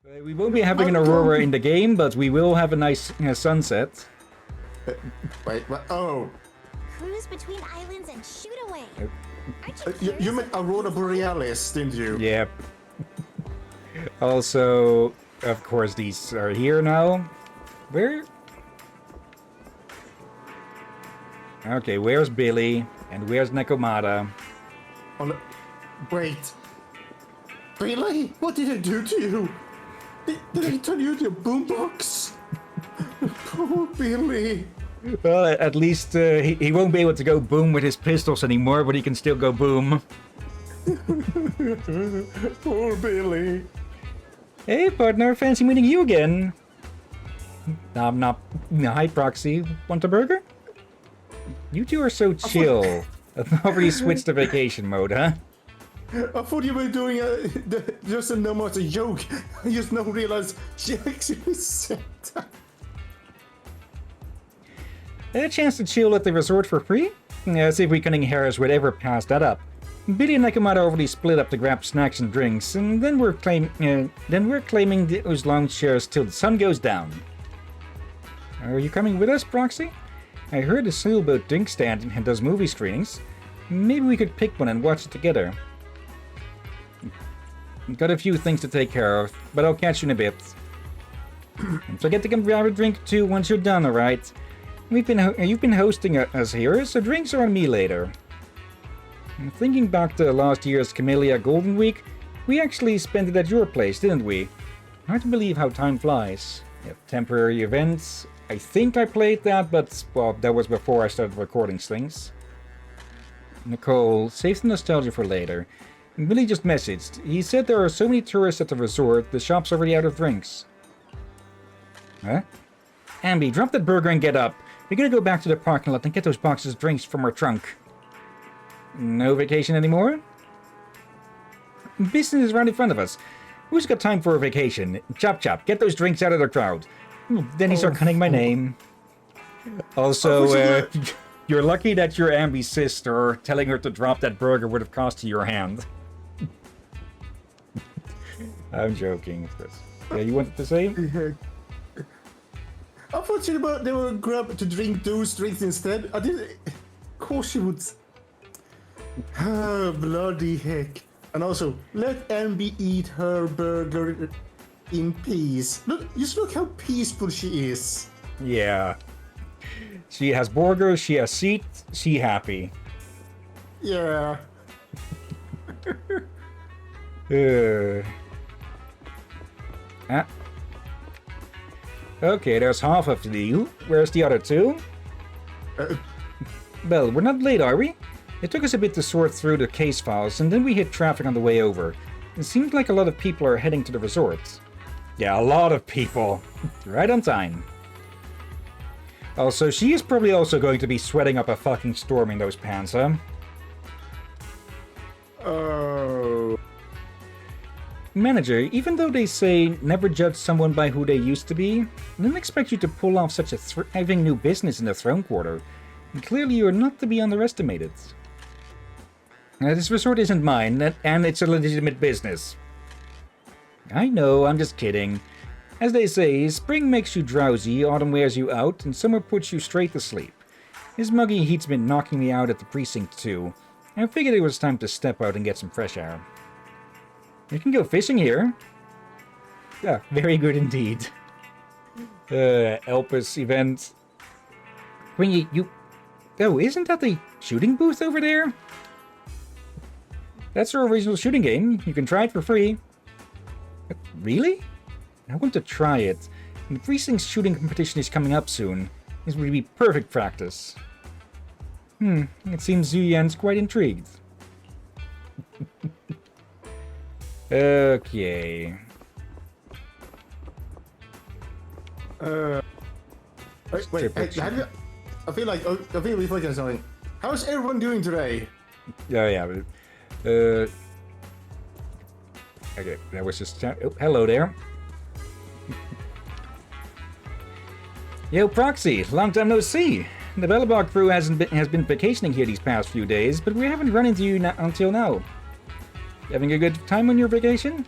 We won't be having an aurora in the game, but we will have a nice sunset. Wait, what? Oh. Cruise between islands and shoot away. You meant Aurora Borealis, didn't you? Yep. Also, of course, these are here now. Where? Okay, where's Billy? And where's Nekomata? Oh, no. Wait. Billy? What did I do to you? Did I turn you into a boombox? Poor Billy. Well, at least he won't be able to go boom with his pistols anymore, but he can still go boom. Poor Billy. Hey, partner, fancy meeting you again. Nom nom. Hi, Proxy. Want a burger? You two are so chill. I've already switched to vacation mode, huh? I thought you were doing just a number as a joke. I just now realized she actually said that. A chance to chill at the resort for free? See if we cunning hares would ever pass that up. Billy and Nekomata already split up to grab snacks and drinks, and then we're claiming those lounge chairs till the sun goes down. Are you coming with us, Proxy? I heard a sailboat drink stand and does movie screenings. Maybe we could pick one and watch it together. Got a few things to take care of, but I'll catch you in a bit. Don't forget to come grab a drink too once you're done, alright? You've been hosting us here, so drinks are on me later. Thinking back to last year's Camellia Golden Week, we actually spent it at your place, didn't we? Hard to believe how time flies. Temporary events. I think I played that, but, well, that was before I started recording things. Nicole, save the nostalgia for later. Billy just messaged. He said there are so many tourists at the resort, the shop's already out of drinks. Huh? Ambi, drop that burger and get up. We're gonna go back to the parking lot and get those boxes of drinks from our trunk. No vacation anymore? Business is right in front of us. Who's got time for a vacation? Chop chop, get those drinks out of the crowd. Then he started cunning my name. Also, you're lucky that your Ambi's sister telling her to drop that burger would have cost you your hand. I'm joking, of course. Yeah, you wanted to say? I thought they were grab to drink those drinks instead. I did. Of course you would. Ah, bloody heck. And also, let Ambi eat her burger in peace. Look how peaceful she is. Yeah. She has burgers, she has seat, she happy. Yeah. Okay, there's half of the deal. Where's the other two? Well, we're not late, are we? It took us a bit to sort through the case files, and then we hit traffic on the way over. It seems like a lot of people are heading to the resort. Yeah, a lot of people. Right on time. Also, she is probably also going to be sweating up a fucking storm in those pants, huh? Oh. Manager, even though they say never judge someone by who they used to be, I didn't expect you to pull off such a thriving new business in the Throne Quarter. And clearly you are not to be underestimated. This resort isn't mine, and it's a legitimate business. I know, I'm just kidding. As they say, spring makes you drowsy, autumn wears you out, and summer puts you straight to sleep. This muggy heat's been knocking me out at the precinct too. I figured it was time to step out and get some fresh air. You can go fishing here. Yeah, very good indeed. Elpis event. Quingy, you... Oh, isn't that the shooting booth over there? That's our original shooting game. You can try it for free. Really? I want to try it. The precinct's shooting competition is coming up soon. This would be perfect practice. It seems Zuyan's quite intrigued. Okay. Wait, hey, I feel like we're forgetting something. How's everyone doing today? Yeah. Okay, that was just... Oh, hello there. Yo, Proxy, long time no see. The Bellabog crew has been vacationing here these past few days, but we haven't run into you until now. You having a good time on your vacation?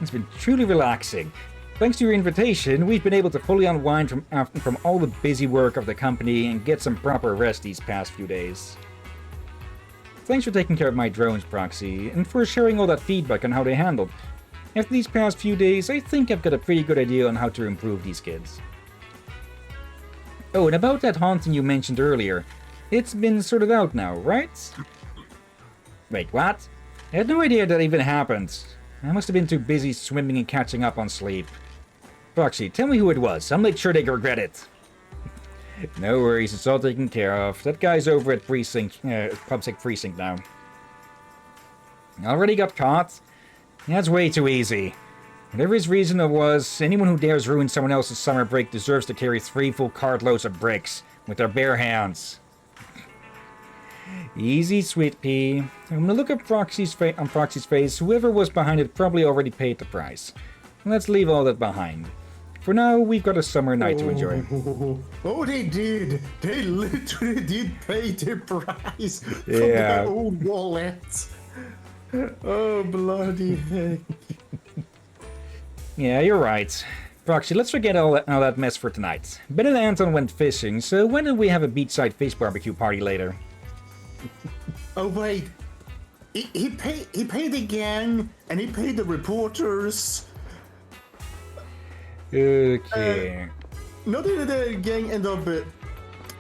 It's been truly relaxing. Thanks to your invitation, we've been able to fully unwind from all the busy work of the company and get some proper rest these past few days. Thanks for taking care of my drones, Proxy, and for sharing all that feedback on how they handled. After these past few days, I think I've got a pretty good idea on how to improve these kids. Oh, and about that haunting you mentioned earlier, it's been sorted out now, right? Wait, what? I had no idea that even happened. I must have been too busy swimming and catching up on sleep. Proxy, tell me who it was. I'll make sure they regret it. No worries, it's all taken care of. That guy's over at PubSec Precinct now. Already got caught? That's way too easy. Whatever his reason it was, anyone who dares ruin someone else's summer break deserves to carry 3 full cartloads of bricks with their bare hands. Easy, sweet pea. I'm gonna look at Proxy's face. Whoever was behind it probably already paid the price. Let's leave all that behind. For now, we've got a summer night to enjoy. Oh, they did. They literally did pay the price from Yeah. their own wallet. Oh, bloody heck. Yeah, you're right. Proxy, let's forget all that mess for tonight. Ben and Anton went fishing, so when did we have a beachside fish barbecue party later? Oh, wait. He paid the gang, and he paid the reporters. Okay. Not that the gang ended up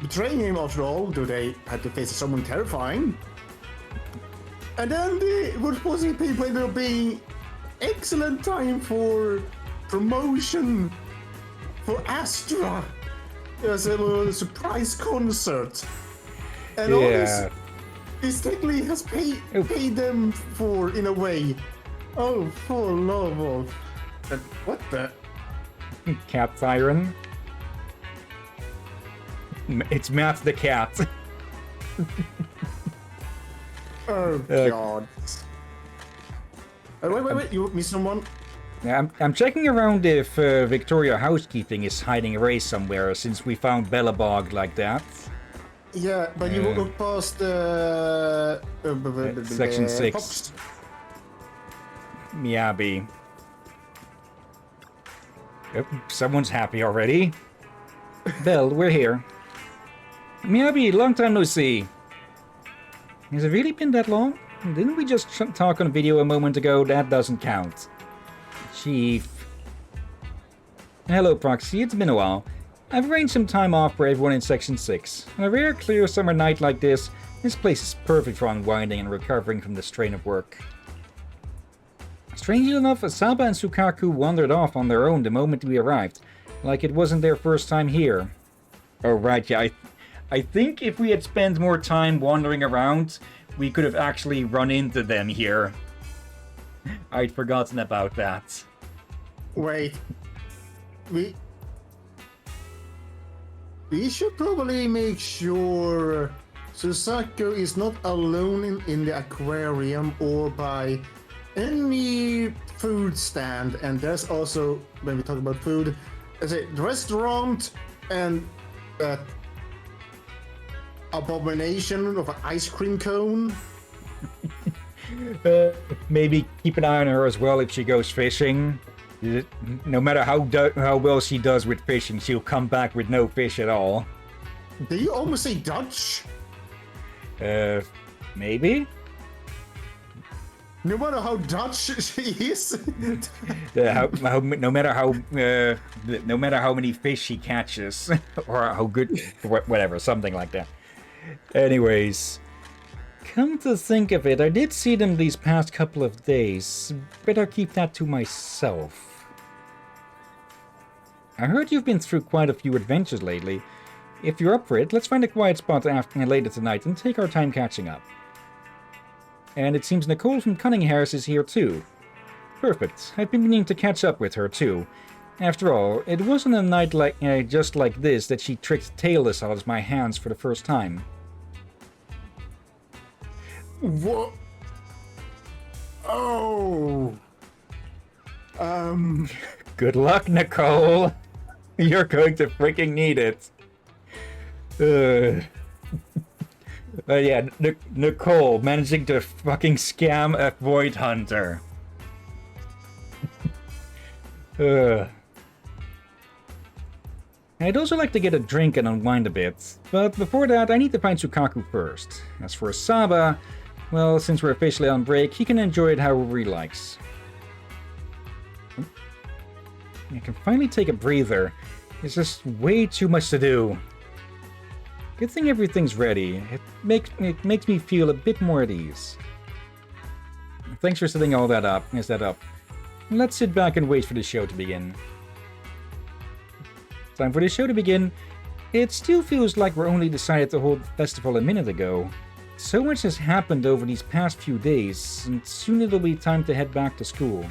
betraying him after all, though they had to face someone terrifying. And then the responsible people ended up being excellent time for promotion for Astra as a surprise concert. And all this technically has paid them for, in a way. Oh, for love of... What the... Cat siren. It's Matt the cat. Oh, God. Wait, you missed someone? Yeah, I'm checking around if Victoria Housekeeping is hiding away somewhere, since we found Bellabog like that. Yeah, but you look past Section 6. Pops. Miyabi. Yep, someone's happy already. Belle, we're here. Miyabi, long time no see. Has it really been that long? Didn't we just talk on video a moment ago? That doesn't count. Chief. Hello, Proxy. It's been a while. I've arranged some time off for everyone in Section 6. On a rare, clear summer night like this place is perfect for unwinding and recovering from the strain of work. Strangely enough, Asaba and Sukaku wandered off on their own the moment we arrived, like it wasn't their first time here. Oh, right, yeah, I think if we had spent more time wandering around, we could have actually run into them here. I'd forgotten about that. Wait. We should probably make sure Susaku is not alone in the aquarium or by any food stand. And there's also, when we talk about food, there's a restaurant and that abomination of an ice cream cone. Maybe keep an eye on her as well if she goes fishing. No matter how well she does with fishing, she'll come back with no fish at all. Do you almost say Dutch? Maybe? No matter how Dutch she is. No matter how many fish she catches, or how good, whatever, something like that. Anyways, come to think of it, I did see them these past couple of days. Better keep that to myself. I heard you've been through quite a few adventures lately. If you're up for it, let's find a quiet spot later tonight and take our time catching up. And it seems Nicole from Cunninghares is here too. Perfect. I've been meaning to catch up with her too. After all, it wasn't a night like just like this that she tricked Tailless out of my hands for the first time. What? Oh. Good luck, Nicole. You're going to freaking need it. Yeah, Nicole managing to fucking scam a Void Hunter. I'd also like to get a drink and unwind a bit, but before that I need to find Sukaku first. As for Saba, well, since we're officially on break, he can enjoy it however he likes. I can finally take a breather. It's just way too much to do. Good thing everything's ready. It makes me feel a bit more at ease. Thanks for setting all that up. Let's sit back and wait for the show to begin. Time for the show to begin. It still feels like we're only decided to hold the festival a minute ago. So much has happened over these past few days, and soon it'll be time to head back to school.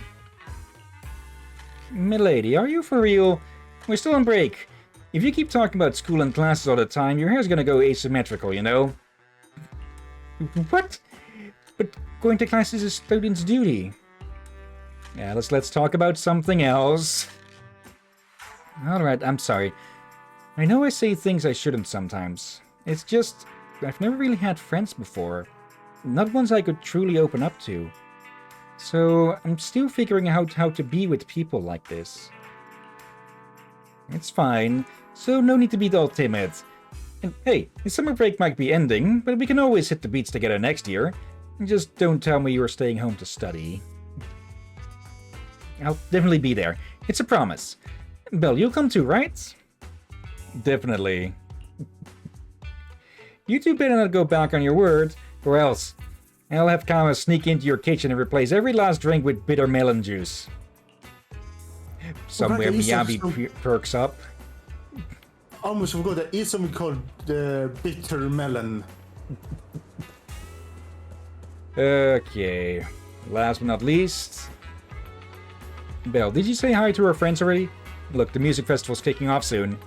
Milady, are you for real? We're still on break. If you keep talking about school and classes all the time, your hair's gonna go asymmetrical, you know? What? But going to class is a student's duty. Yeah, let's talk about something else. Alright, I'm sorry. I know I say things I shouldn't sometimes. It's just, I've never really had friends before. Not ones I could truly open up to. So, I'm still figuring out how to be with people like this. It's fine, so no need to be all timid. And hey, the summer break might be ending, but we can always hit the beach together next year. Just don't tell me you're staying home to study. I'll definitely be there. It's a promise. Belle, you'll come too, right? Definitely. You two better not go back on your word, or else I'll have Kama sneak into your kitchen and replace every last drink with bitter melon juice. Somewhere Miyabi perks up. Almost forgot there is something called the bitter melon. Okay. Last but not least. Belle, did you say hi to our friends already? Look, the music festival's kicking off soon.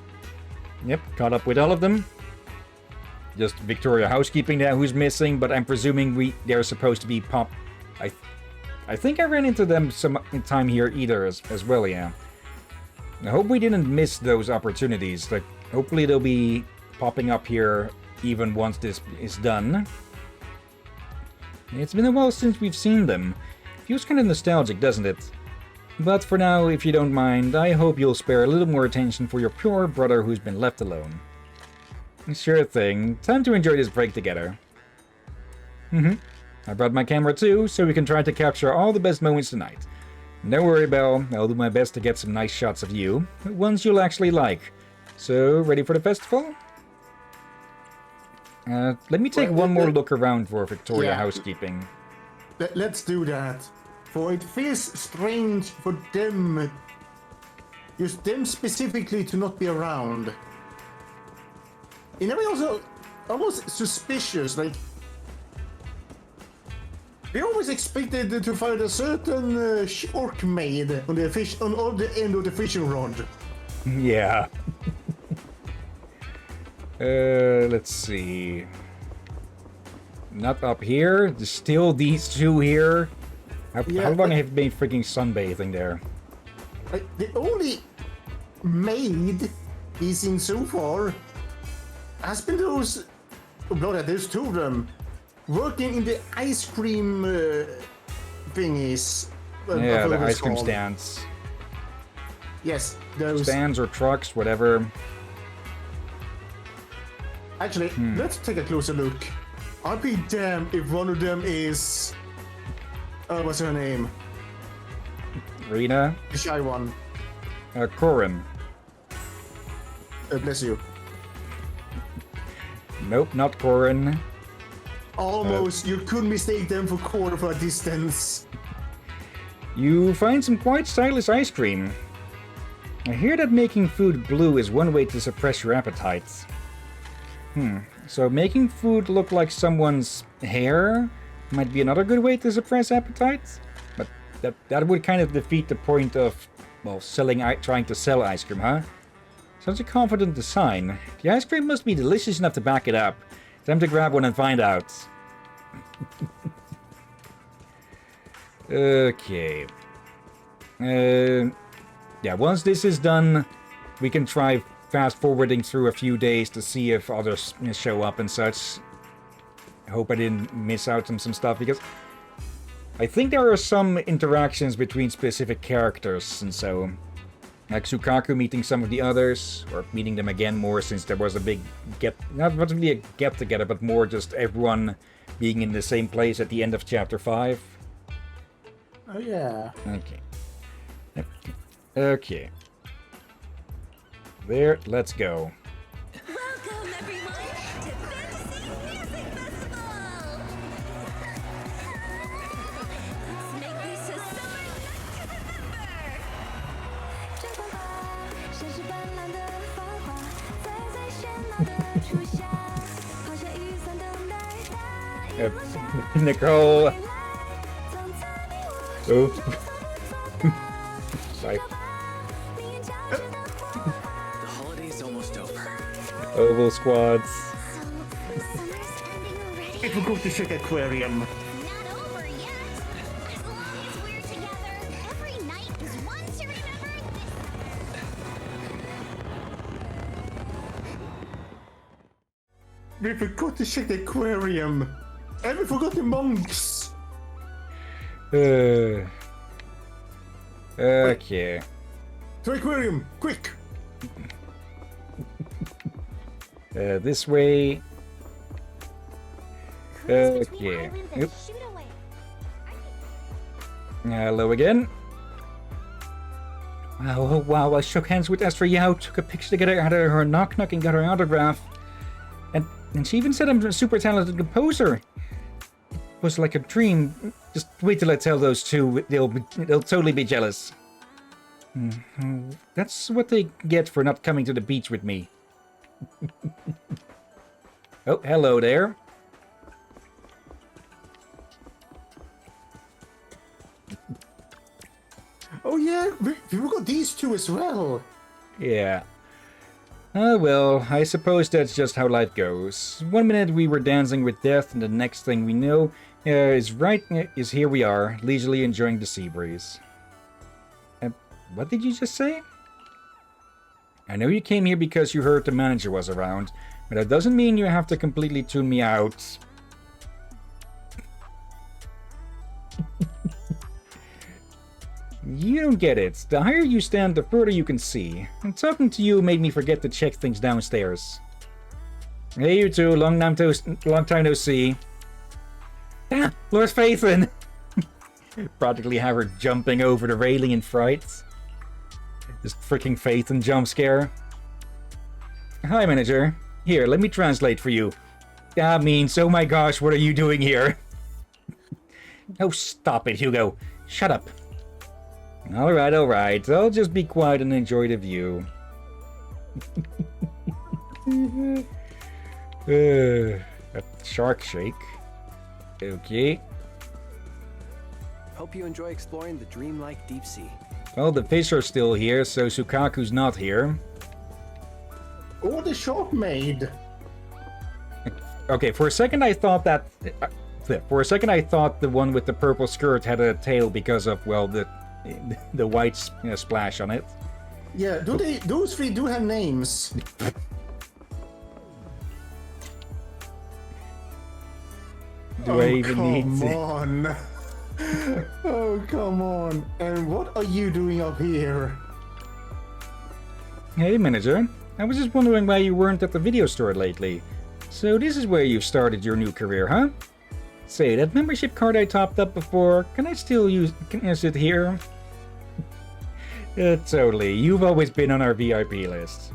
Yep, caught up with all of them. Just Victoria Housekeeping now who's missing, but I'm presuming they're supposed to be pop... I think I ran into them some time here either as well, yeah. I hope we didn't miss those opportunities. Like, hopefully they'll be popping up here even once this is done. It's been a while since we've seen them. Feels kind of nostalgic, doesn't it? But for now, if you don't mind, I hope you'll spare a little more attention for your poor brother who's been left alone. Sure thing. Time to enjoy this break together. I brought my camera too, so we can try to capture all the best moments tonight. Don't worry, Belle. I'll do my best to get some nice shots of you, ones you'll actually like. So, ready for the festival? Let me take one more look around for Victoria Housekeeping. Let's do that. For it feels strange for them, just them specifically, to not be around. In a way also almost suspicious, like we always expected to find a certain shark maid on the end of the fishing rod. Yeah. Let's see. Not up here. There's still these two here. How long have you been freaking sunbathing there? The only maid he's seen so far has been those... Oh, no, there's two of them. Working in the ice cream thingies. Yeah, the ice cream stands. Yes, those... Stands or trucks, whatever. Actually, let's take a closer look. I'll be damned if one of them is... what's her name? Rena? The shy one. Corin. Bless you. Nope, not Corin. Almost, you could mistake them for Corin for a distance. You find some quite stylish ice cream. I hear that making food blue is one way to suppress your appetite. So making food look like someone's hair might be another good way to suppress appetite? But that would kind of defeat the point of, well, trying to sell ice cream, huh? Such a confident design. The ice cream must be delicious enough to back it up. Time to grab one and find out. Okay. Yeah, once this is done, we can try fast-forwarding through a few days to see if others show up and such. I hope I didn't miss out on some stuff, because I think there are some interactions between specific characters, and so Like Sukaku meeting some of the others, or meeting them again more since there was a big not really a get-together, but more just everyone being in the same place at the end of Chapter 5. Oh, yeah. Okay. Okay. There, let's go. Welcome, everyone, to Fantasy Music Festival! Let's make this a summer night to remember! 绽放吧，绅士斑斓的芳华，在最绚烂的初夏，抛下雨伞等待大雨落下。 Nicole. 从此你我 Oops. 走不 Sorry. 走吧，明眼交织的火花。 The holiday's almost over. Oval squads. So, the summer's ending already? I forgot to check aquarium. Not over yet! As long as we're together, every night is one to remember this. We forgot to check the aquarium. And we forgot the monks. Okay. To aquarium, quick. This way. Cruise between Okay. islands and Yep. shoot away. Hello again. Oh, wow, I shook hands with Esther Yao, took a picture together, had her knock-knock and got her autograph. And she even said I'm a super talented composer. It was like a dream. Just wait till I tell those two, they'll totally be jealous. That's what they get for not coming to the beach with me. Oh, hello there. Oh yeah, we forgot these two as well. Yeah. Well, I suppose that's just how life goes. One minute we were dancing with death, and the next thing we know is here we are, leisurely enjoying the sea breeze. What did you just say? I know you came here because you heard the manager was around, but that doesn't mean you have to completely tune me out. You don't get it. The higher you stand, the further you can see. And talking to you made me forget to check things downstairs. Hey, you two. Long time no see. Ah, Lord Phaethon! Practically have her jumping over the railing in fright. This freaking Phaethon jump scare. Hi, manager. Here, let me translate for you. That means, oh my gosh, what are you doing here? Oh, stop it, Hugo. Shut up. Alright, alright. I'll just be quiet and enjoy the view. A shark shake. Okay. Hope you enjoy exploring the dreamlike deep sea. Well, the fish are still here, so Sukaku's not here. Oh, the shark maid. Okay, for a second I thought that... for a second I thought the one with the purple skirt had a tail because of, well, the white splash on it. Yeah, those three do have names. Do I even need come to... on. Oh, come on. And what are you doing up here? Hey, manager. I was just wondering why you weren't at the video store lately. So this is where you've started your new career, huh? Say, that membership card I topped up before, can I still use it here? Totally. You've always been on our VIP list.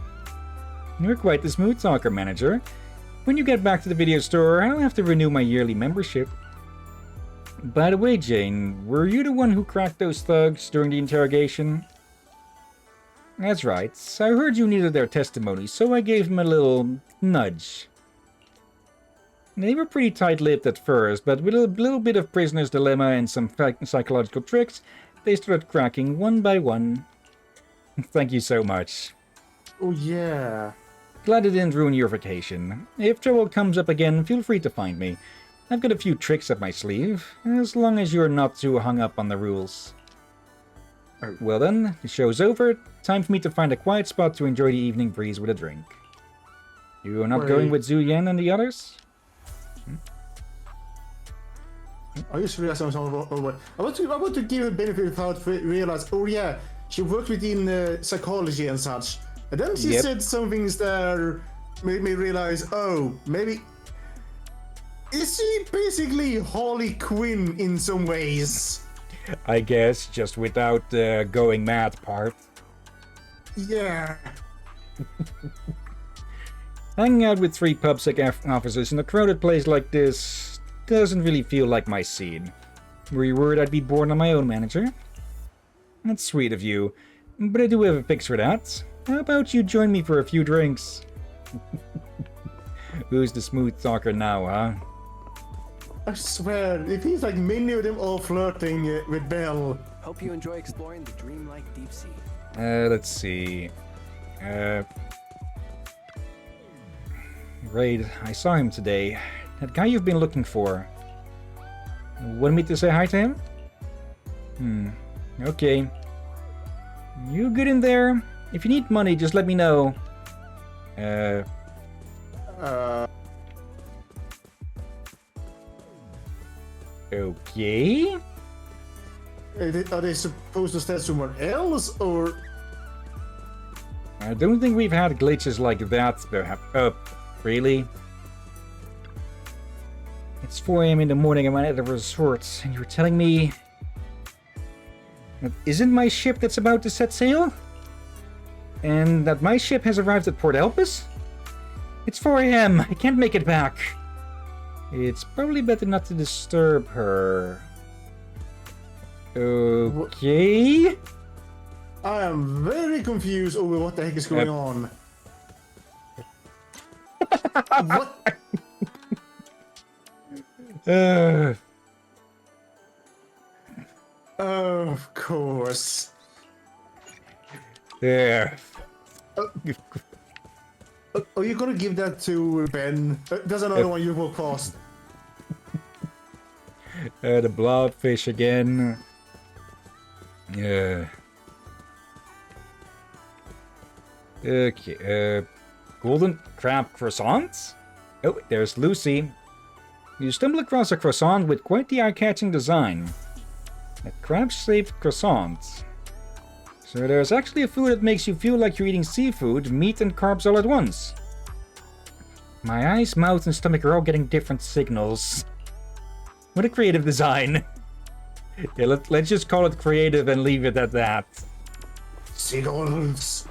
You're quite the smooth talker, manager. When you get back to the video store, I'll have to renew my yearly membership. By the way, Jane, were you the one who cracked those thugs during the interrogation? That's right. I heard you needed their testimony, so I gave them a little nudge. They were pretty tight-lipped at first, but with a little bit of prisoner's dilemma and some psychological tricks, they started cracking one by one. Thank you so much. Oh, yeah. Glad it didn't ruin your vacation. If trouble comes up again, feel free to find me. I've got a few tricks up my sleeve, as long as you're not too hung up on the rules. Well then, the show's over. Time for me to find a quiet spot to enjoy the evening breeze with a drink. You are not going with Zhu Yan and the others? I just realized something. I want to give a benefit without realize. Oh yeah, she works within psychology and such. And then she Yep. said some things that made me realize, oh, maybe is she basically Harley Quinn in some ways? I guess, just without the going mad part. Yeah. Hanging out with 3 PubSec officers in a crowded place like this doesn't really feel like my scene. Were you worried I'd be bored on my own, manager? That's sweet of you, but I do have a fix for that. How about you join me for a few drinks? Who's the smooth talker now, huh? I swear, it feels like many of them all flirting with Belle. Hope you enjoy exploring the dreamlike deep sea. Let's see. Raid, I saw him today. That guy you've been looking for. Want me to say hi to him? Okay. You good in there? If you need money, just let me know. Okay. Are they supposed to stand somewhere else, or? I don't think we've had glitches like that. Really? It's 4 a.m. in the morning. I'm at the resort, and you're telling me that isn't my ship that's about to set sail? And that my ship has arrived at Port Elpis? It's 4 a.m. I can't make it back. It's probably better not to disturb her. Okay. I am very confused over what the heck is going on. What? Of course. Yeah. Are you gonna give that to Ben? There's another one you walk past. The blobfish again. Yeah. Okay, golden crab croissants? Oh, there's Lucy. You stumble across a croissant with quite the eye-catching design. A crab-shaped croissant. So there's actually a food that makes you feel like you're eating seafood, meat, and carbs all at once. My eyes, mouth, and stomach are all getting different signals. What a creative design. Yeah, let's just call it creative and leave it at that. Seagulls.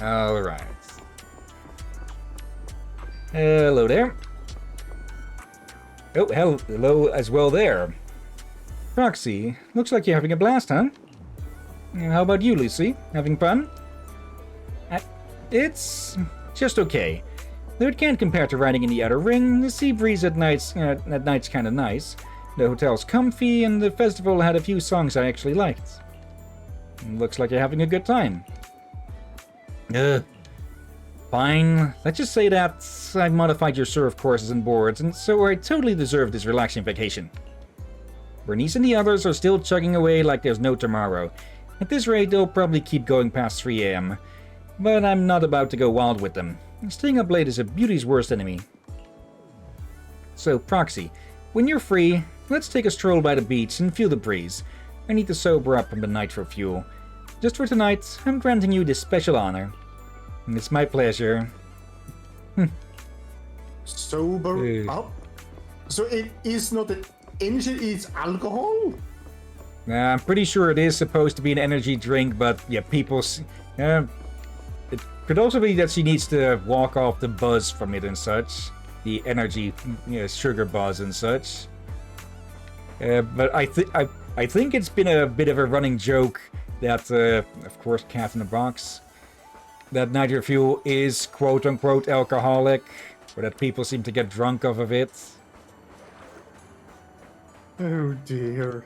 Alright. Hello there. Oh, hello as well there. Roxy, looks like you're having a blast, huh? How about you, Lucy? Having fun? It's just okay. Though it can't compare to riding in the outer ring, the sea breeze at night's kind of nice. The hotel's comfy, and the festival had a few songs I actually liked. Looks like you're having a good time. Fine. Let's just say that I've modified your surf courses and boards, and so I totally deserve this relaxing vacation. Bernice and the others are still chugging away like there's no tomorrow. At this rate, they'll probably keep going past 3 a.m. But I'm not about to go wild with them. Staying up late is a beauty's worst enemy. So, Proxy, when you're free, let's take a stroll by the beach and feel the breeze. I need to sober up from the nitro fuel. Just for tonight, I'm granting you this special honor. And it's my pleasure. Sober up? So it is not an energy, it's alcohol? I'm pretty sure it is supposed to be an energy drink, but yeah, it could also be that she needs to walk off the buzz from it and such. The energy, sugar buzz and such. But I think it's been a bit of a running joke that, of course, Cat in the Box, that nitro fuel is quote-unquote alcoholic, or that people seem to get drunk off of it. Oh dear.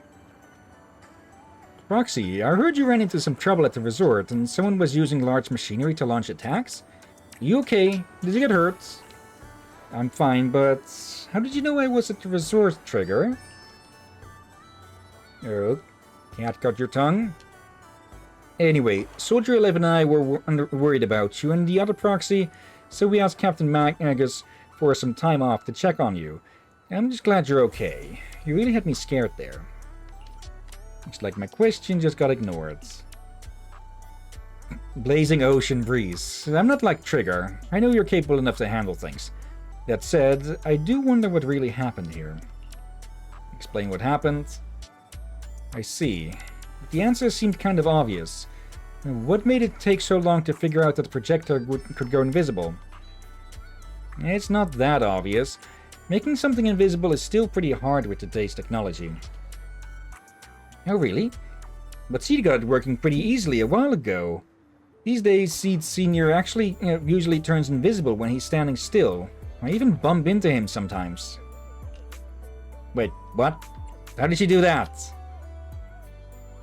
Roxy, I heard you ran into some trouble at the resort, and someone was using large machinery to launch attacks. You okay? Did you get hurt? I'm fine, but how did you know I was at the resort, Trigger? Oh, Cat got your tongue? Anyway, Soldier 11 and I were worried about you and the other proxy, so we asked Captain Magus for some time off to check on you. I'm just glad you're okay. You really had me scared there. Looks like my question just got ignored. Blazing ocean breeze. I'm not like Trigger. I know you're capable enough to handle things. That said, I do wonder what really happened here. Explain what happened? I see. The answer seemed kind of obvious. What made it take so long to figure out that the projector could go invisible? It's not that obvious. Making something invisible is still pretty hard with today's technology. Oh, really? But Seed got it working pretty easily a while ago. These days, Seed Sr. actually usually turns invisible when he's standing still. I even bump into him sometimes. Wait, what? How did she do that?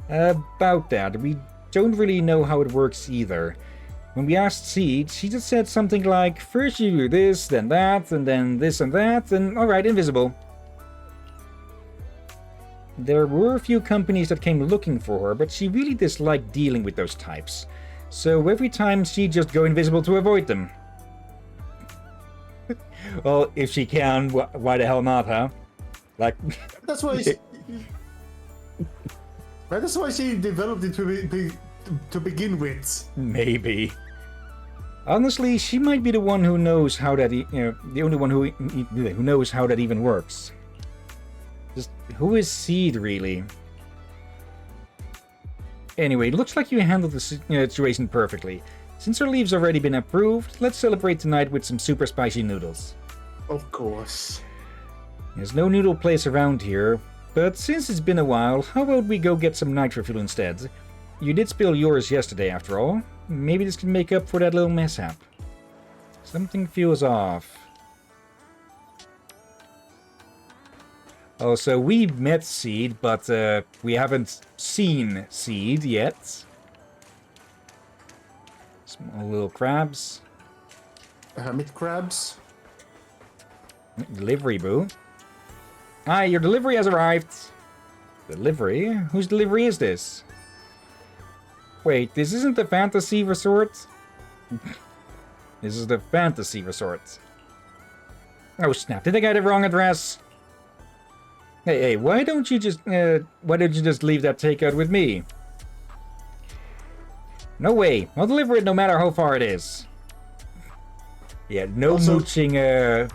About that, we don't really know how it works either. When we asked Seed, she just said something like, first you do this, then that, and then this and that, and alright, invisible. There were a few companies that came looking for her, but she really disliked dealing with those types. So every time she'd just go invisible to avoid them. Well, if she can, why the hell not, huh? Like... That's why that's why she developed it to begin with. Maybe. Honestly, she might be the one who knows how that, the only one who knows how that even works. Just, who is Seed, really? Anyway, looks like you handled the situation perfectly. Since her leave's already been approved, let's celebrate tonight with some super spicy noodles. Of course. There's no noodle place around here, but since it's been a while, how about we go get some nitro fuel instead? You did spill yours yesterday, after all. Maybe this can make up for that little mishap. Something feels off. Also, we met Seed, but we haven't seen Seed yet. Small little crabs. Hermit crabs. Delivery, boo. Hi, your delivery has arrived. Delivery? Whose delivery is this? Wait, this isn't the fantasy resort? This is the fantasy resort. Oh snap, did I get the wrong address? Hey, why don't you just leave that takeout with me? No way, I'll deliver it no matter how far it is. Yeah, no Also, mooching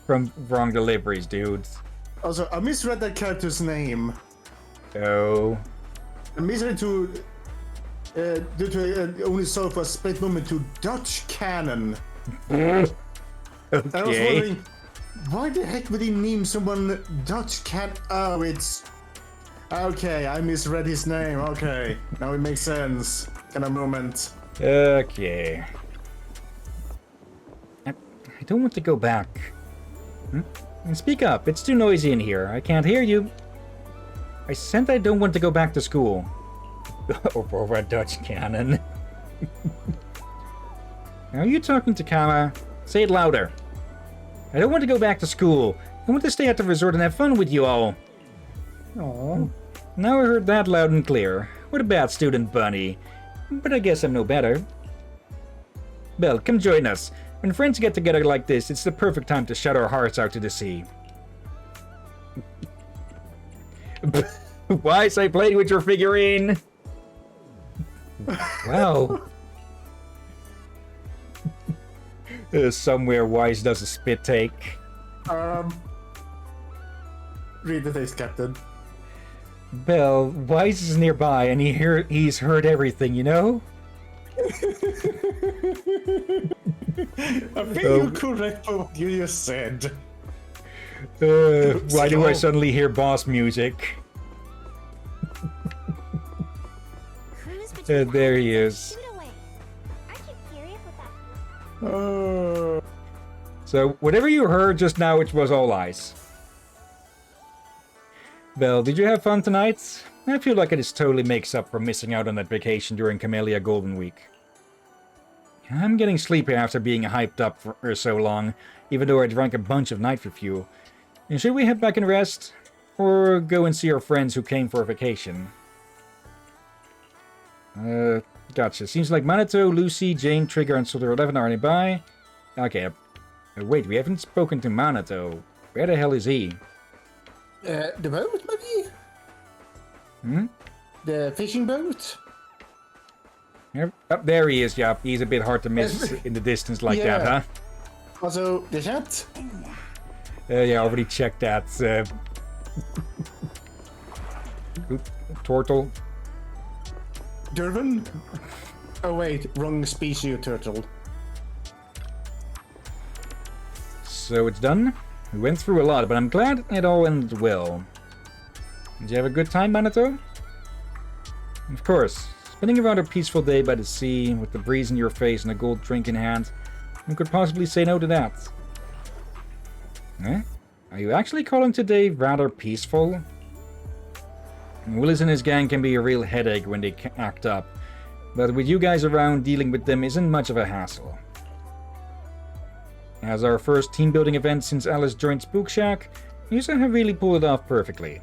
from wrong deliveries, dudes. Also, I misread that character's name. Oh. I misread to due to only saw for a split moment to Dutch Cannon. Okay. And I was wondering, why the heck would he name someone Dutch Can? Oh, it's okay. I misread his name. Okay, now it makes sense. Kind of moment. Okay. I don't want to go back. Speak up. It's too noisy in here. I can't hear you. I said I don't want to go back to school. Over a Dutch cannon. Are you talking to Kama? Say it louder. I don't want to go back to school. I want to stay at the resort and have fun with you all. Aww. Now I heard that loud and clear. What a bad student, Bunny. But I guess I'm no better. Belle, come join us. When friends get together like this, it's the perfect time to shut our hearts out to the sea. Wise, I played with your figurine. Wow. Somewhere Wise does a spit take. Read the text, Captain. Belle, Wise is nearby and he's heard everything, you know? I think you're correct for what you just said. Why do I suddenly hear boss music? There he is. Shoot away. Aren't you curious what that? So, whatever you heard just now, it was all lies. Belle, did you have fun tonight? I feel like it totally makes up for missing out on that vacation during Camellia Golden Week. I'm getting sleepy after being hyped up for so long, even though I drank a bunch of nitro fuel. And should we head back and rest? Or go and see our friends who came for a vacation? Gotcha. Seems like Minato, Lucy, Jane, Trigger, and Soldier 11 are nearby. Okay. Wait, we haven't spoken to Minato. Where the hell is he? The boat, maybe? Hmm? The fishing boat? Up there he is, yeah. He's a bit hard to miss in the distance like that, Yeah. huh? Also, the chat? Yeah, I already checked that. Oop, turtle. Durban? Oh wait, wrong species of turtle. So it's done. We went through a lot, but I'm glad it all ended well. Did you have a good time, Manato? Of course. Spending a rather peaceful day by the sea, with the breeze in your face and a gold drink in hand. Who could possibly say no to that? Eh? Are you actually calling today rather peaceful? Willis and his gang can be a real headache when they act up, but with you guys around, dealing with them isn't much of a hassle. As our first team building event since Alice joined Spook Shack, you have really pulled it off perfectly.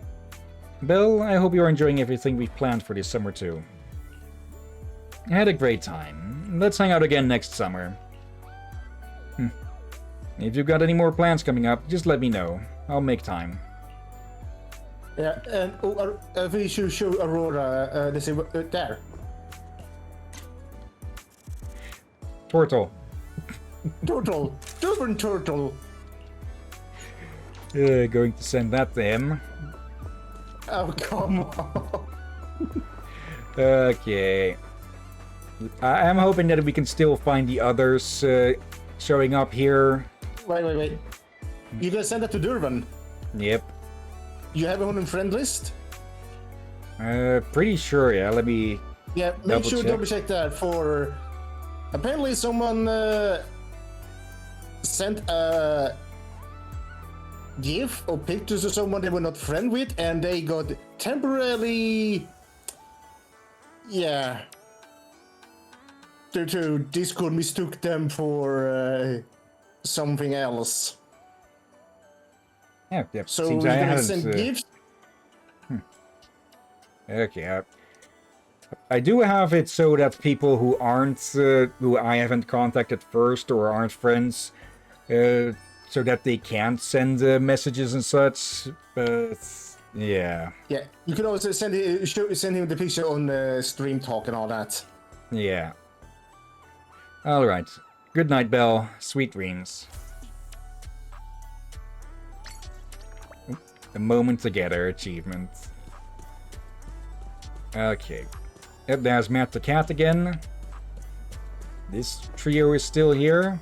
Belle, I hope you're enjoying everything we've planned for this summer too. I had a great time. Let's hang out again next summer. If you've got any more plans coming up, just let me know. I'll make time. Yeah, and we should show Aurora, there. Turtle. Turtle! Durban turtle! Going to send that to him. Oh, come on! Okay. I'm hoping that we can still find the others showing up here. Wait. You gonna send that to Durban? Yep. You have him on friend list? Pretty sure, yeah. Let me... Yeah, make sure Double-check. double check that for... Apparently someone sent a GIF or pictures of someone they were not friend with, and they got temporarily... Yeah. Due to Discord mistook them for something else. Yeah. So Seems we're I gonna haven't, send GIFs. Okay. I do have it so that people who aren't, who I haven't contacted first or aren't friends, so that they can't send messages and such. But yeah. Yeah, you can also send him the picture on Stream Talk and all that. Yeah. Alright. Good night, Belle. Sweet dreams. A moment together achievement. Okay. Yep, there's Matt the cat again. This trio is still here.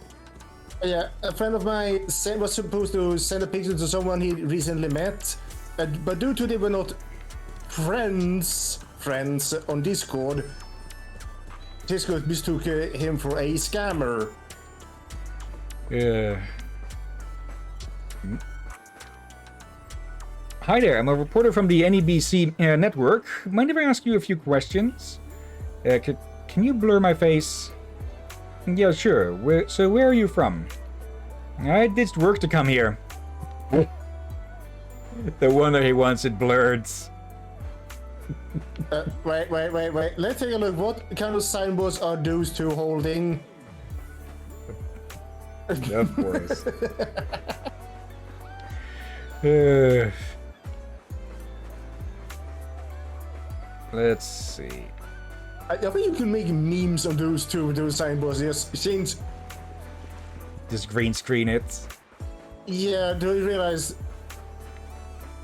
Yeah, a friend of mine was supposed to send a picture to someone he recently met, but due to they were not friends on Discord mistook him for a scammer. Hi there, I'm a reporter from the NEBC network. Mind if I ask you a few questions? Can you blur my face? Yeah, sure. So where are you from? I ditched work to come here. No wonder he wants it blurred. Wait. Let's take a look. What kind of signboards are those two holding? Of course. Let's see. I think you can make memes on those signboards. Yes, since Just green screen it. yeah, do you realize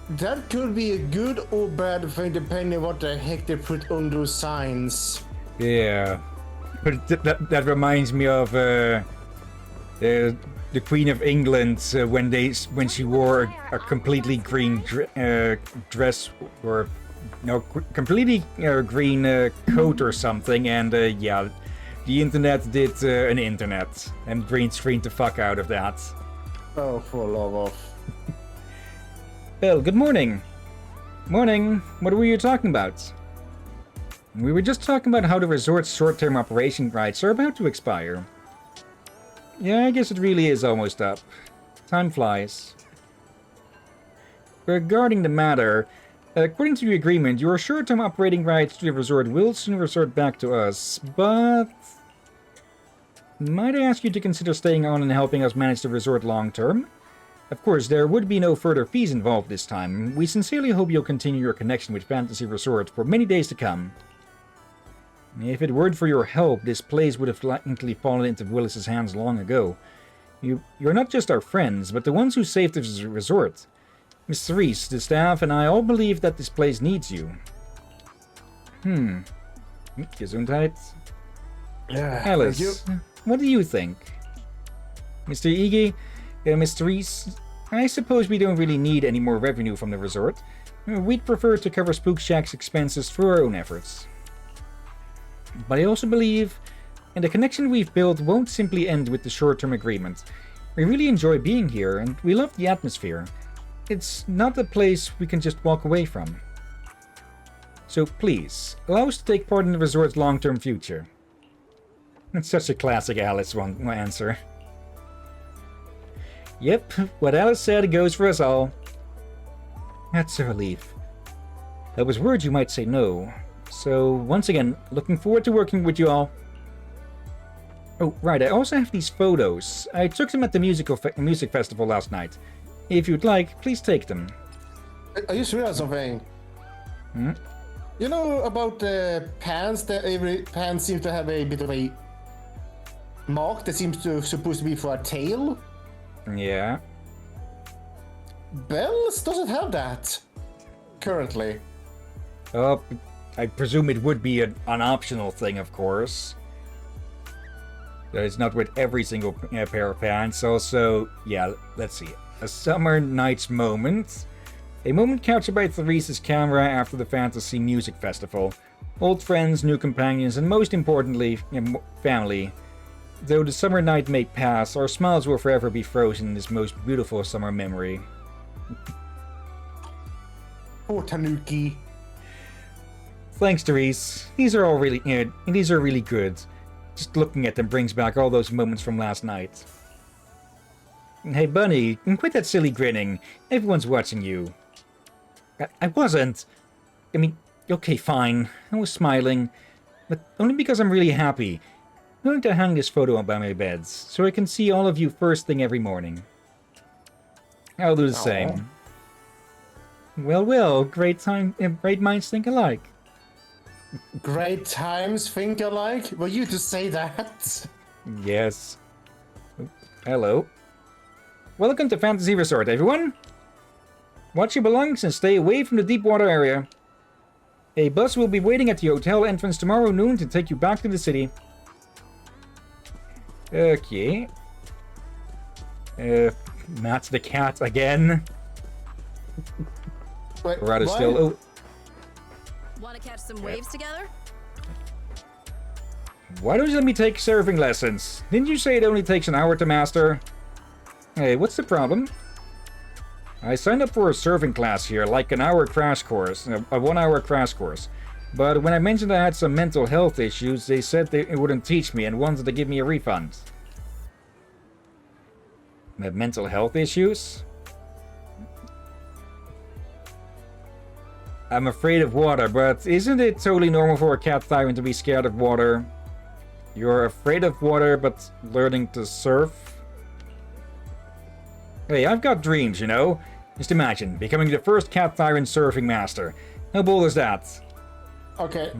that could be a good or bad thing depending on what the heck they put on those signs. Yeah. But that reminds me of the Queen of England when she wore a completely green dress or no completely green coat or something, and yeah, the internet did an internet and green screened the fuck out of that. Oh, for love of. Bill, good morning. Morning. What were you talking about? We were just talking about how the resort's short-term operation rights are about to expire. Yeah, I guess it really is almost up. Time flies. Regarding the matter, according to the agreement, your short-term operating rights to the resort will soon resort back to us, but... Might I ask you to consider staying on and helping us manage the resort long-term? Of course, there would be no further fees involved this time. We sincerely hope you'll continue your connection with Fantasy Resort for many days to come. If it weren't for your help, this place would have likely fallen into Willis's hands long ago. You're not just our friends, but the ones who saved this resort. Miss Reese, the staff, and I all believe that this place needs you. Gesundheit. Yeah, Alice, what do you think? Mr. Iggy, Mr. Reese, I suppose we don't really need any more revenue from the resort. We'd prefer to cover Spook Shack's expenses through our own efforts. But I also believe, and the connection we've built won't simply end with the short-term agreement. We really enjoy being here, and we love the atmosphere. It's not a place we can just walk away from. So please, allow us to take part in the resort's long-term future. That's such a classic Alice answer. Yep, what Alice said goes for us all. That's a relief. I was worried you might say no. So, once again, looking forward to working with you all. Oh, right, I also have these photos. I took them at the music festival last night. If you'd like, please take them. I just realized something. You know about the pants, that every pants seems to have a bit of a mark that seems to supposed to be for a tail? Yeah. Bells doesn't have that currently. Oh, I presume it would be an optional thing, of course. It's not with every single pair of pants. Also, yeah, let's see. A summer night's moment. A moment captured by Therese's camera after the Fantasy Music Festival. Old friends, new companions, and most importantly, family. Though the summer night may pass, our smiles will forever be frozen in this most beautiful summer memory. Poor Tanuki. Thanks, Therese. These are all really, these are really good. Just looking at them brings back all those moments from last night. Hey, Bunny, quit that silly grinning. Everyone's watching you. I wasn't. I mean, okay, fine. I was smiling. But only because I'm really happy. I'm going to hang this photo up by my beds, so I can see all of you first thing every morning. I'll do the same. Well, great minds think alike. Great times think alike? Were you to say that? Yes. Hello. Welcome to Fantasy Resort, everyone. Watch your belongings and stay away from the deep water area. A bus will be waiting at the hotel entrance tomorrow noon to take you back to the city. Okay. Matt's the cat again. Wait, Or rather why? still... Oh, Want to catch some waves together? why don't you let me take surfing lessons? Didn't you say it only takes an hour to master? Hey, what's the problem? I signed up for a surfing class here, like an hour crash course, a 1 hour crash course. But when I mentioned I had some mental health issues, they said they wouldn't teach me and wanted to give me a refund. Mental health issues? I'm afraid of water, but isn't it totally normal for a cat tyrant to be scared of water? You're afraid of water, but learning to surf? Hey, I've got dreams, you know? Just imagine, becoming the first cat tyrant surfing master. How bold is that? Okay.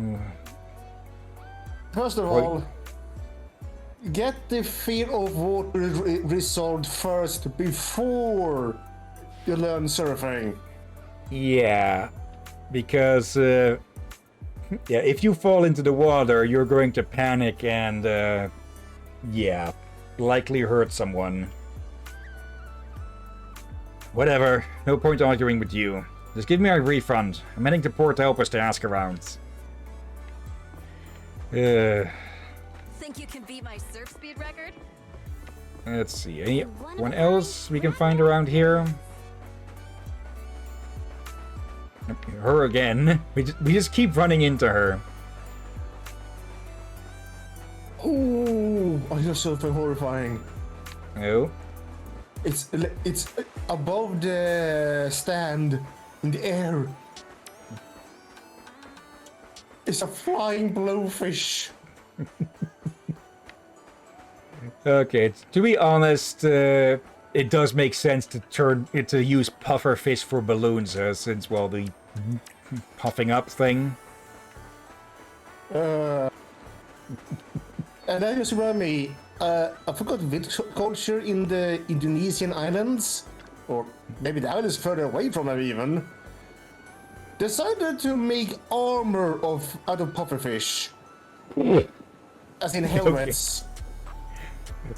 First of all, get the fear of water resolved first before you learn surfing. Yeah, because, yeah, if you fall into the water, you're going to panic and, yeah, likely hurt someone. Whatever, no point arguing with you. Just give me a refund. I'm heading to Port Elpis to ask around. Think you can beat my surf speed record? Let's see, anyone else we can find around here? Her again. We just keep running into her. Oh, you're so horrifying. Oh? It's above the stand in the air. It's a flying blowfish. Okay, to be honest, it does make sense to use puffer fish for balloons, since, well, the puffing up thing. And that just remind me, I forgot which culture in the Indonesian islands, or maybe the islands further away from them even, decided to make armor out of pufferfish. As in helmets.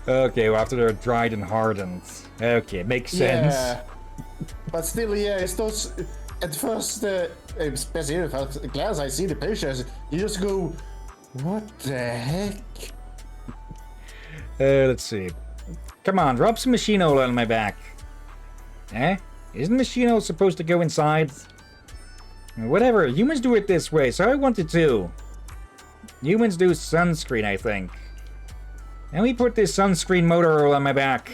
Okay, well, after they're dried and hardened. Okay, makes sense. Yeah. But still, yeah, it's those... At first, especially at first glance, I see the pictures, you just go, what the heck? Let's see. Come on, drop some machine oil on my back. Eh? Isn't machine oil supposed to go inside? Whatever, humans do it this way, so I want it too. Humans do sunscreen, I think. Let me put this sunscreen motor oil on my back.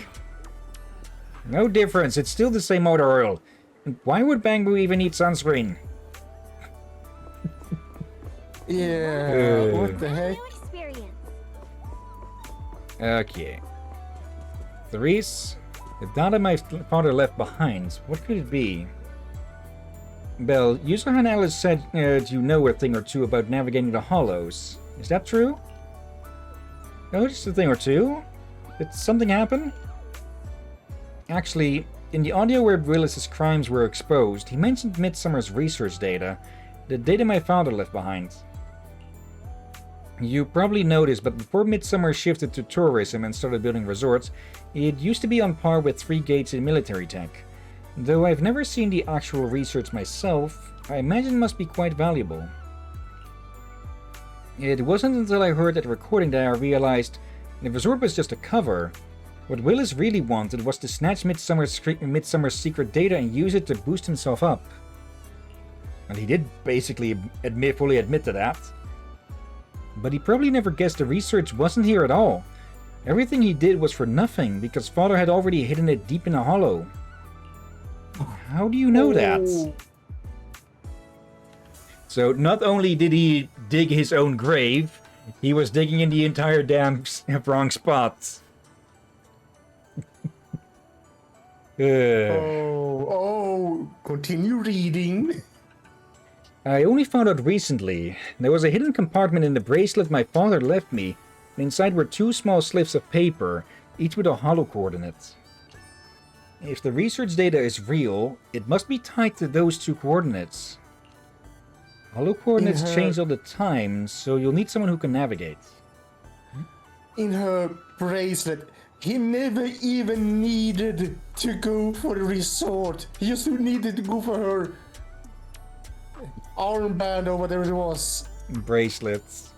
No difference, it's still the same motor oil. And why would Bangbu even need sunscreen? Yeah, what the heck? New experience. Okay. Therese, the data my father left behind, what could it be? Bell, user Alice said you know a thing or two about navigating the hollows. Is that true? Oh, just a thing or two? Did something happen? Actually, in the audio where Willis's crimes were exposed, he mentioned Midsummer's research data, the data my father left behind. You probably noticed, but before Midsummer shifted to tourism and started building resorts, it used to be on par with Three Gates in military tech. Though I've never seen the actual research myself, I imagine it must be quite valuable. It wasn't until I heard that recording that I realized the resort was just a cover. What Willis really wanted was to snatch Midsummer's secret data and use it to boost himself up. And he did basically fully admit to that. But he probably never guessed the research wasn't here at all. Everything he did was for nothing, because Father had already hidden it deep in a hollow. How do you know that? So not only did he dig his own grave, he was digging in the entire damn wrong spot. Continue reading. I only found out recently. There was a hidden compartment in the bracelet my father left me, and inside were two small slips of paper, each with a hollow coordinate. If the research data is real, it must be tied to those two coordinates. Hollow coordinates change all the time, so you'll need someone who can navigate. In her bracelet, he never even needed to go for the resort. He just needed to go for her armband or whatever it was. Bracelets.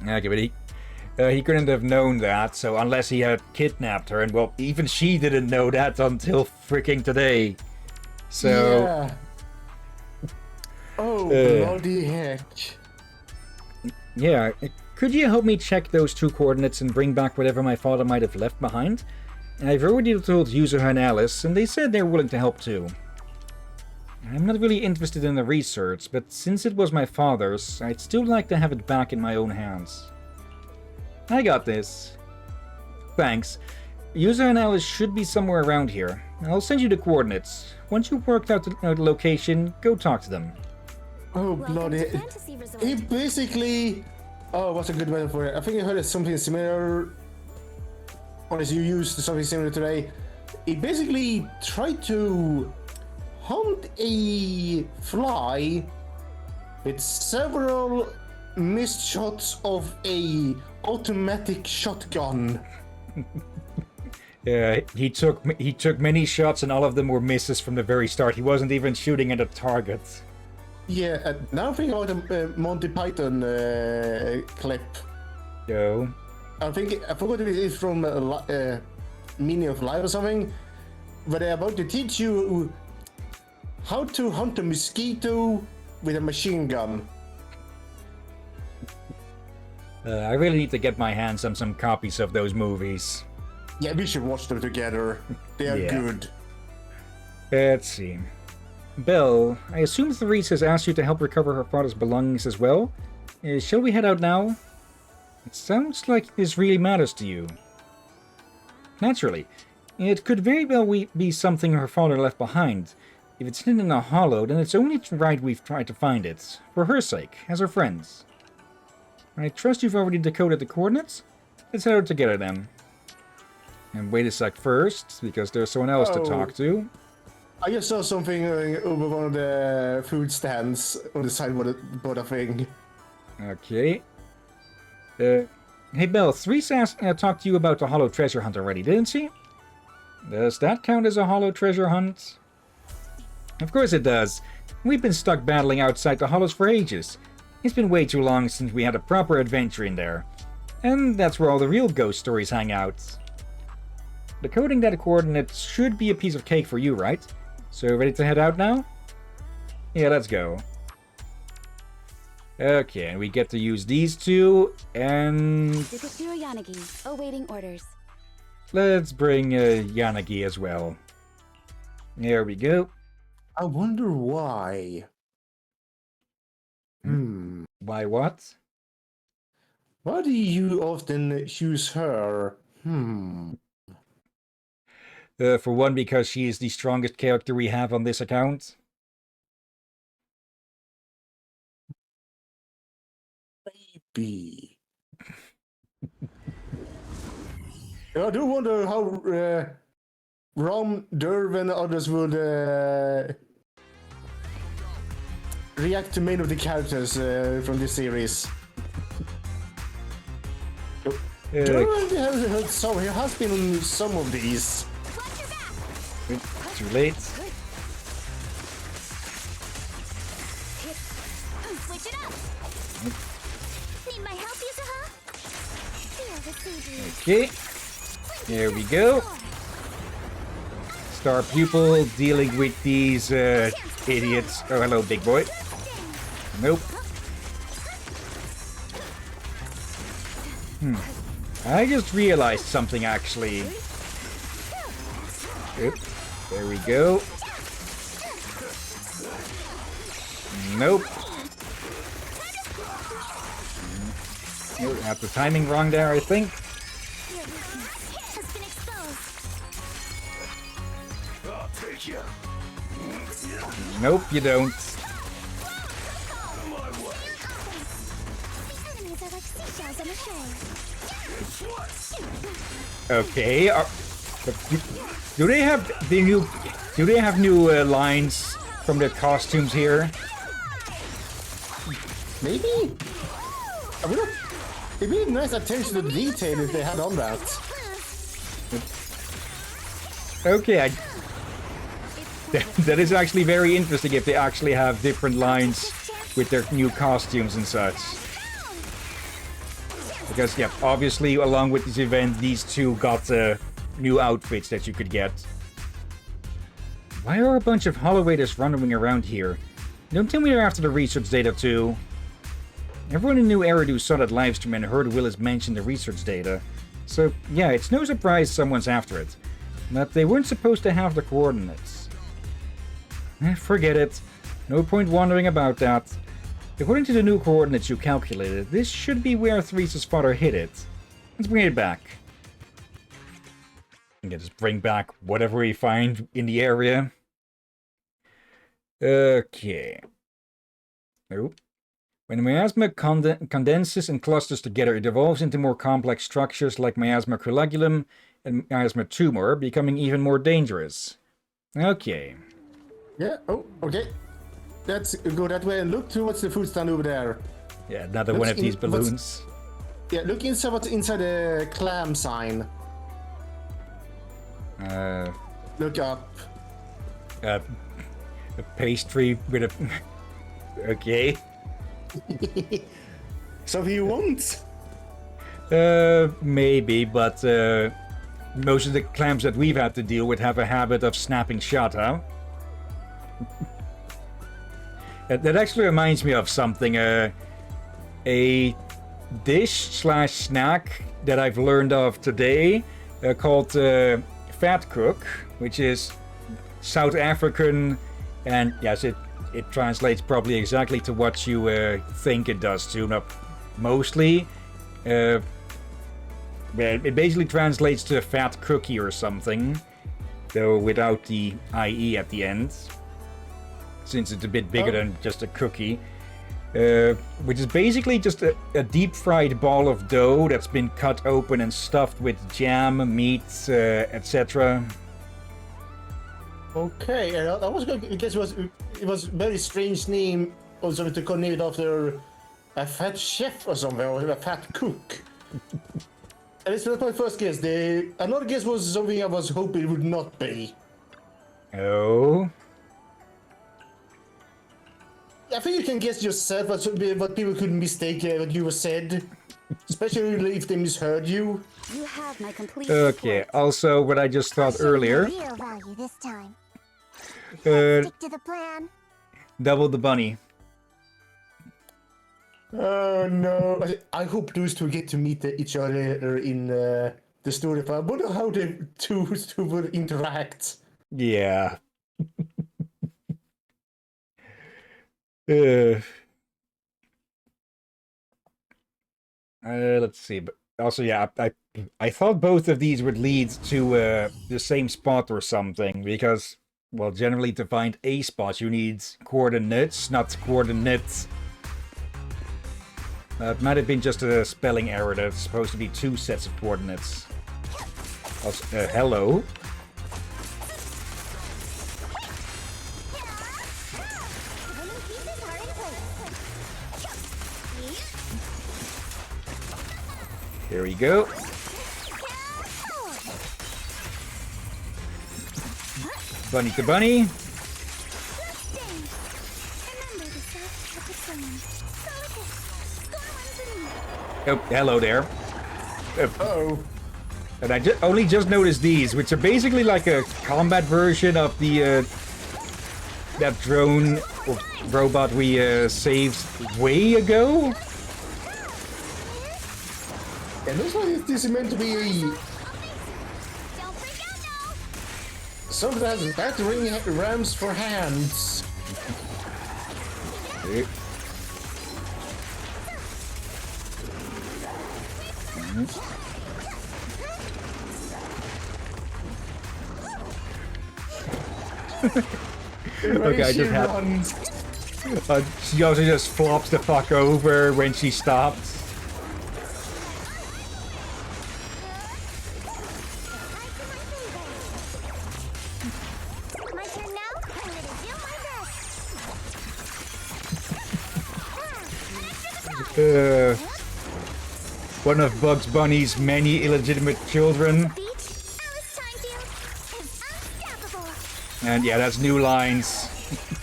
Okay, but he couldn't have known that, so unless he had kidnapped her, and well, even she didn't know that until freaking today. So... Yeah. Oh, bloody heck. Yeah, could you help me check those two coordinates and bring back whatever my father might have left behind? I've already told Yuzuha and Alice, and they said they're willing to help too. I'm not really interested in the research, but since it was my father's, I'd still like to have it back in my own hands. I got this. Thanks. Yuzuha and Alice should be somewhere around here. I'll send you the coordinates. Once you've worked out the location, go talk to them. Oh, Welcome bloody to heck. Fantasy Resort. He basically... Oh, what's a good word for it? I think I heard something similar... Unless you used something similar today. He basically tried to hunt a fly with several missed shots of a automatic shotgun. Yeah, he took many shots and all of them were misses from the very start. He wasn't even shooting at a target. Yeah, now think about the Monty Python clip. Yo. I forgot if it is from Meaning of Life or something, but they're about to teach you how to hunt a mosquito with a machine gun. I really need to get my hands on some copies of those movies. Yeah, we should watch them together. They are Yeah. good. Let's see. Belle, I assume Therese has asked you to help recover her father's belongings as well? Shall we head out now? It sounds like this really matters to you. Naturally. It could very well be something her father left behind. If it's hidden in a hollow, then it's only right we've tried to find it. For her sake, as her friends. I trust you've already decoded the coordinates? Let's head out together then. And wait a sec first, because there's someone else to talk to. I just saw something over one of the food stands on the sideboard thing. Okay. Hey Belle, Threes talked to you about the hollow treasure hunt already, didn't she? Does that count as a hollow treasure hunt? Of course it does. We've been stuck battling outside the hollows for ages. It's been way too long since we had a proper adventure in there. And that's where all the real ghost stories hang out. Decoding that coordinate should be a piece of cake for you, right? So ready to head out now? Yeah, let's go. Okay, and we get to use these two, and... Dikashiro Yanagi, awaiting orders. Let's bring Yanagi as well. There we go. I wonder why. Why what? Why do you often choose her? For one, because she is the strongest character we have on this account. Maybe. I do wonder how Rom, Derv, and others would react to many of the characters from this series. Derv has heard some. He has been on some of these. Too late. Switch it up. Need my help, Yuzuha? Here, the CD. Okay. There we go. Star pupil dealing with these idiots. Oh, hello, big boy. Nope. I just realized something, actually. Oop. There we go. Nope. Got the timing wrong there, I think. Has been exposed. Nope, you don't. The enemies are like seashells on the shore. Okay. Do they have the new? Do they have new lines from their costumes here? Maybe? I mean, it'd be a nice attention to detail if they had on that. Okay, that is actually very interesting if they actually have different lines with their new costumes and such. Because, yeah, obviously, along with this event, these two got new outfits that you could get. Why are a bunch of Hollow Raiders running around here? Don't tell me they're after the research data too. Everyone in New Eridu saw that livestream and heard Willis mention the research data. So, yeah, it's no surprise someone's after it. But they weren't supposed to have the coordinates. Forget it. No point wondering about that. According to the new coordinates you calculated, this should be where Threese's father hid it. Let's bring it back. We can just bring back whatever we find in the area. Okay. Nope. When miasma condenses and clusters together, it evolves into more complex structures like miasma colagulum and miasma tumor, becoming even more dangerous. Okay. Yeah, oh, okay. Let's go that way and look towards the food stand over there. Yeah, another one of these balloons. Yeah, look inside what's inside the clam sign. Look up. A pastry with a... Okay. So you want? Maybe, but most of the clams that we've had to deal with have a habit of snapping shut, huh? That actually reminds me of something. A dish/snack that I've learned of today called Fat Cook, which is South African, and yes, it translates probably exactly to what you think it does to. Not mostly. Well, it basically translates to a fat cookie or something, though without the IE at the end, since it's a bit bigger than just a cookie. Which is basically just a deep-fried ball of dough that's been cut open and stuffed with jam, meat, etc. Okay, I was going to guess it was very strange name, also to call it after a fat chef or something, or a fat cook. And it's not my first guess. Another guess was something I was hoping it would not be. Oh. I think you can guess yourself what people could mistake what you said, especially if they misheard you. You have my complete Okay, support. also what I just thought I'll show you earlier, real value this time. uh, Stick to the plan. double the bunny. Oh no! I hope those two get to meet each other in the story. I wonder how the two would interact. Yeah. uh, let's see, but also, yeah, I thought both of these would lead to the same spot or something, because, well, generally to find a spot you need coordinates, not coordinates. It might have been just a spelling error. That's supposed to be 2 sets of coordinates. Also, hello. Winning pieces are in place. Here we go. Bunny to bunny. Remember the soft touch of someone. Oh, hello there. Oh, And I only just noticed these, which are basically like a combat version of the that drone or robot we saved way ago. and looks like this is meant to be Don't freak out now. something that has battering rams for hands. Okay, I just had. Runs. She also just flops the fuck over when she stops. My turn now. I'm gonna do my best. One of Bugs Bunny's many illegitimate children. Beach, Alice Timefield is unstoppable. And yeah, that's new lines.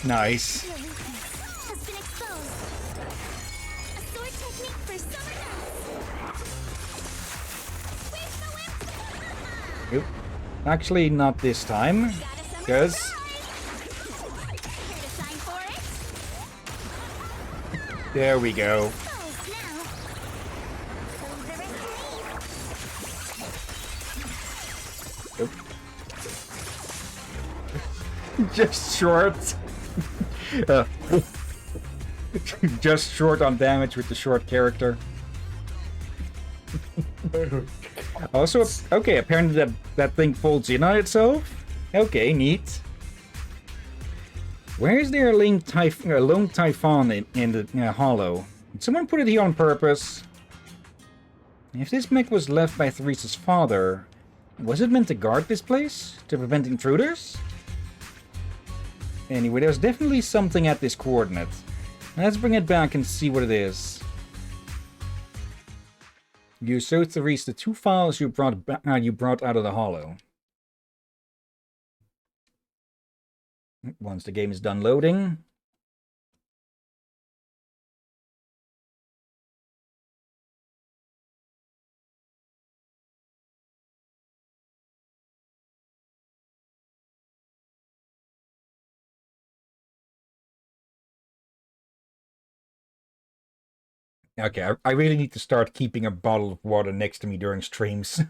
Nice. Your weakness has been exposed. A sword technique for summer house. Oop. Actually, not this time. Because Here to sign for it. there we go. Exposed now. Leave the rest to me. Just short. Just short on damage with the short character. Also, okay, apparently that thing folds in on itself. Okay, neat. Where is there a lone typhon in the hollow? Did someone put it here on purpose? If this mech was left by Theresa's father, was it meant to guard this place? To prevent intruders? Anyway, there's definitely something at this coordinate. Let's bring it back and see what it is. You showed Therese the 2 files you brought out of the hollow. Once the game is done loading. Okay, I really need to start keeping a bottle of water next to me during streams.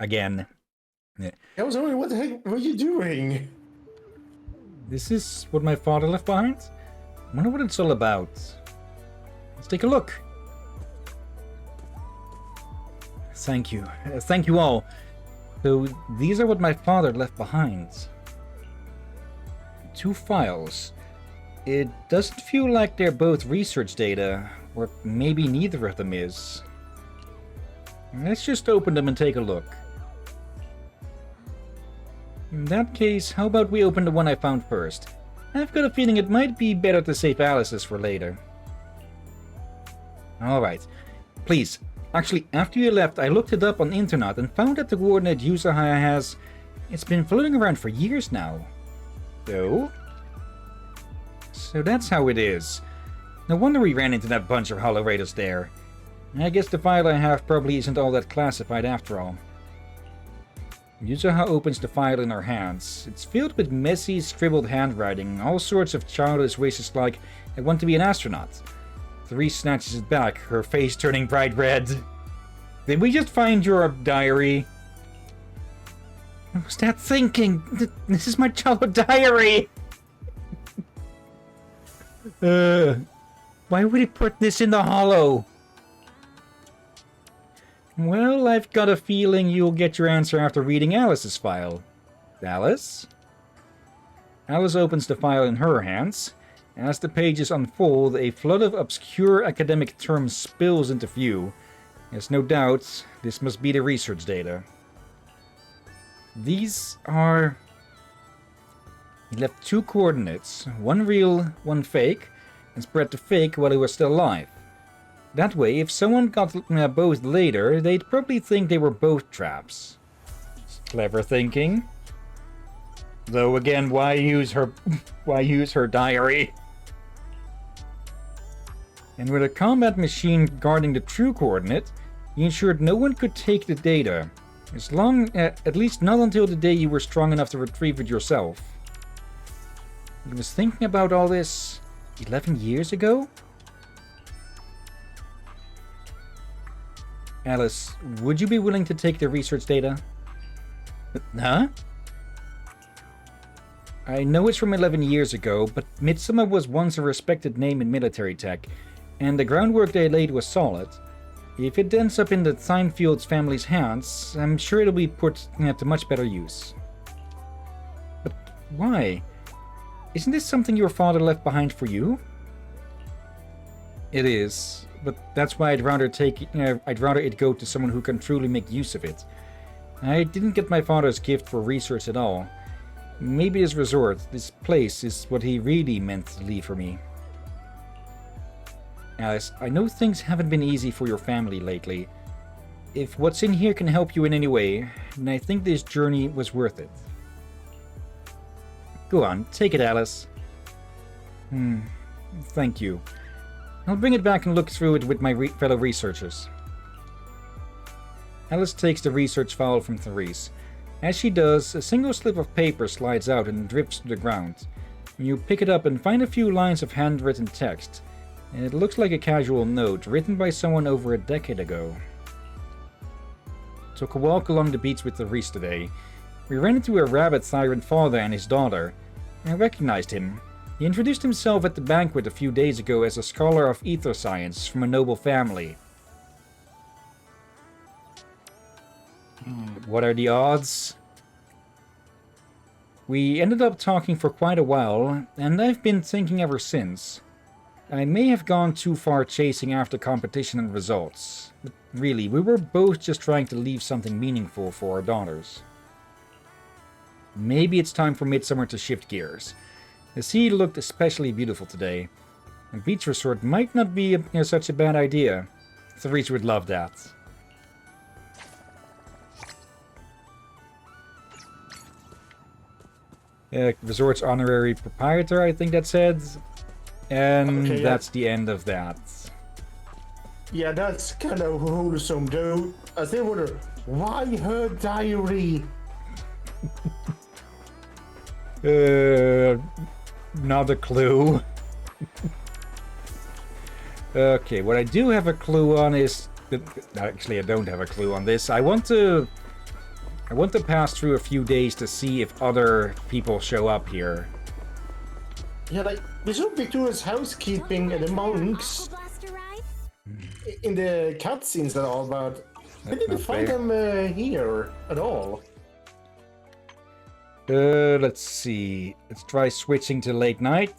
Again. Yeah. I was wondering, what the heck were you doing? This is what my father left behind? I wonder what it's all about. Let's take a look. Thank you. Thank you all. So, these are what my father left behind. 2 files. It doesn't feel like they're both research data, or maybe neither of them is. Let's just open them and take a look. In that case, how about we open the one I found first? I've got a feeling it might be better to save Alice's for later. Alright. Please. Actually, after you left, I looked it up on the internet and found that the coordinate Yusaha has... It's been floating around for years now. So that's how it is. No wonder we ran into that bunch of Hollow Raiders there. I guess the file I have probably isn't all that classified after all. Yusaha opens the file in her hands. It's filled with messy, scribbled handwriting, all sorts of childish wishes like, I want to be an astronaut. Therese snatches it back, her face turning bright red. Did we just find your diary? What was that thinking? This is my childhood diary! Why would he put this in the hollow? Well, I've got a feeling you'll get your answer after reading Alice's file. Alice? Alice opens the file in her hands. As the pages unfold, a flood of obscure academic terms spills into view. There's no doubt this must be the research data. These are... He left 2 coordinates, one real, one fake, and spread the fake while he was still alive. That way, if someone got both later, they'd probably think they were both traps. Clever thinking. Though again, why use her diary? And with a combat machine guarding the true coordinate, he ensured no one could take the data. At least not until the day you were strong enough to retrieve it yourself. He was thinking about all this 11 years ago? Alice, would you be willing to take the research data? Huh? I know it's from 11 years ago, but Midsummer was once a respected name in military tech, and the groundwork they laid was solid. If it ends up in the Steinfield's family's hands, I'm sure it'll be put to much better use. But why? Isn't this something your father left behind for you? It is, but that's why I'd rather it go to someone who can truly make use of it. I didn't get my father's gift for research at all. Maybe his resort, this place, is what he really meant to leave for me. Alice, I know things haven't been easy for your family lately. If what's in here can help you in any way, then I think this journey was worth it. Go on, take it, Alice. Thank you. I'll bring it back and look through it with my fellow researchers. Alice takes the research file from Therese. As she does, a single slip of paper slides out and drifts to the ground. You pick it up and find a few lines of handwritten text. It looks like a casual note written by someone over a decade ago. Took a walk along the beach with Therese today. We ran into a rabbit-siren father and his daughter. I recognized him. He introduced himself at the banquet a few days ago as a scholar of ether science from a noble family. What are the odds? We ended up talking for quite a while, and I've been thinking ever since. I may have gone too far chasing after competition and results, but really, we were both just trying to leave something meaningful for our daughters. Maybe it's time for Midsummer to shift gears. The sea looked especially beautiful today. A beach resort might not be such a bad idea. Therese would love that. Resort's honorary proprietor, I think that said. And okay, that's the end of that. Yeah, that's kind of wholesome, though. I still wonder, why her diary? Not a clue. Okay, what I do have a clue on is... Actually, I don't have a clue on this. I want to pass through a few days to see if other people show up here. Yeah, like, we saw Victoria's housekeeping and the monks in the cutscenes and all, but I That's didn't not find fair. them here at all. Let's see. Let's try switching to late night.